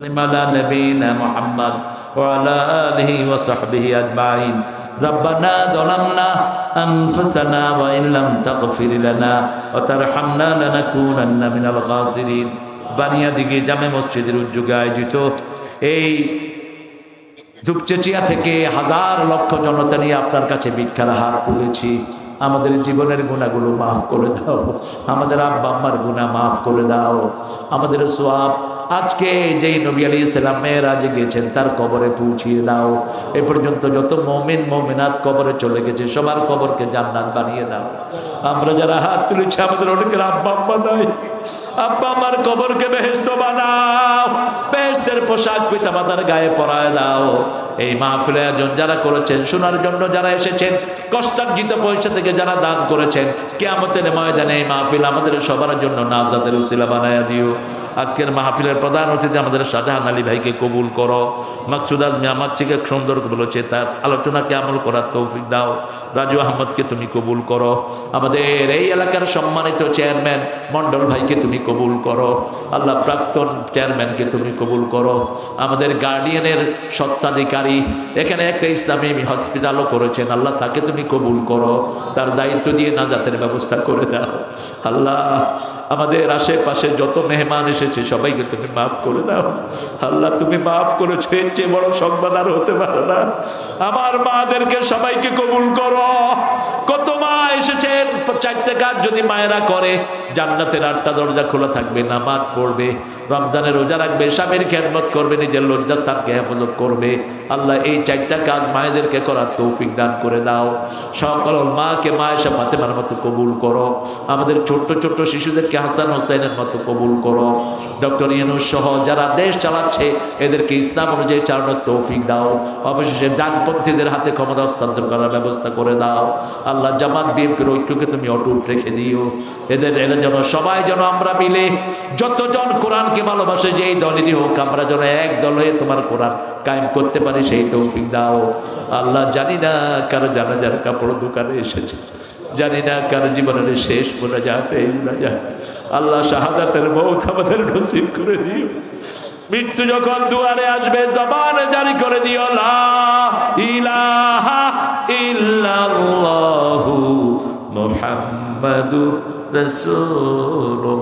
على نبينا محمد وعلى آله وصحبه أجمعين ربنا ظلمنا أنفسنا وإن لم تغفر لنا وترحمنا لنكونن من الخاسرين বানিয়াদিঘি জামে মসজিদের উদ্যোগে আয়োজিত এই দুপচেচিয়া থেকে হাজার লক্ষ জনতা নিয়ে আপনার কাছে ভিক্ষার হাত তুলেছি। আমাদের জীবনের গুনাহগুলো মাফ করে দাও, আমাদের আব্বা আম্মার গুনাহ মাফ করে দাও, আমাদের সওয়াব আজকে যেই নবী আলাইহিস সালাম মেরাজে গিয়েছেন তার কবরে পৌঁছিয়ে দাও। এ পর্যন্ত যত মুমিন মুমিনাত কবরে চলে গেছে সবার কবরকে জান্নাত বানিয়ে দাও। আমরা যারা হাত তুলেছি আমাদের অনেকের আব্বা আম্মা নাই, আব্বা আম্মার কবরকে বেহেশত বানাও, বেহেশতের পোশাক পিতা মাতার গায়ে পরায় দাও। এই মাহফিল আয়োজন যারা করেছেন, শোনার জন্য যারা এসেছেন, কষ্টার্জিত পয়সা থেকে যারা দান করেছেন, কিয়ামতের ময়দানে এই মাহফিল আমাদের সবার জন্য নাজাতের উসিলা বানায়া দিও। আজকের মাহফিলের প্রধান অতিথি আমাদের শাহজাহান আলী ভাইকে কবুল করো। মাকসুদ আজমি আমার থেকে সুন্দর বলেছে, তার আলোচনাকে আমল করার তৌফিক দাও। রাজু আহমদকে তুমি কবুল করো। আমাদের এই এলাকার সম্মানিত চেয়ারম্যান মন্ডল ভাইকে তুমি কবুল করো। আল্লাহ প্রাক্তন চেয়ারম্যানকে তুমি কবুল করো। আমাদের গার্ডিয়ানের স্বত্বাধিকারী এখানে একটা ইসলামী হসপিটালও করেছেন, আল্লাহ তাকে তুমি কবুল করো, তার দায়িত্ব দিয়ে নাজাতের ব্যবস্থা করে দাও। আল্লাহ আমাদের আশেপাশে যত মেহমান এসেছে সবাইকে তুমি মাফ করে দাও। আল্লাহ তুমি মাফ করেছো, এর চেয়ে বড় সংবাদ আর হতে পারে না। আমার মাদেরকে সবাইকে কবুল করো। কত মা এসেছেন, 4টে কাজ যদি মায়েরা করে জান্নাতের 8টা দরজা খোলা থাকবে, নামাজ পড়বে, রমজানের রোজা রাখবে, স্বামীর খেদমত করবে, নিজের লজ্জাস্থানকে হেফাজত করবে। আল্লাহ এই 4টা কাজ মায়েদেরকে করার তৌফিক দান করে দাও। সকল মাকে মায়েশা ফাতেমার মতো কবুল করো। আমাদের ছোট্ট ছোট্ট শিশুদেরকে হাসান হোসেনের মতো কবুল করো। ডক্টর ইউনূস সহ যারা দেশ চালাচ্ছে এদেরকে ইসলাম অনুযায়ী চালানোর তৌফিক দাও। অবশেষে ডানপন্থীদের হাতে ক্ষমতা হস্তান্তর করার ব্যবস্থা করে দাও। আল্লাহ জামাত বিএনপির ঐক্যকে তুমি অটুট রেখে দিও। এরা যেন সবাই যেন আমরা মিলে যতজন কোরআনকে ভালোবাসে যেই দলেরই হোক, আমরা যেন এক দল হয়ে তোমার কোরআন কায়েম করতে পারি সেই তৌফিক দাও। আল্লাহ জানি না কারো জানাজার কাপড় দোকানে এসেছে, জানি না কার জীবনের শেষ মোনাজাত এই মোনাজাত। আল্লাহ শাহাদাতের মওত আমাদের নসিব করে দিও। মৃত্যু যখন দুয়ারে আসবে জবানে জারি করে দিও লা ইলাহা ইল্লাল্লাহু মুহাম্মাদুর রাসূলুল্লাহ।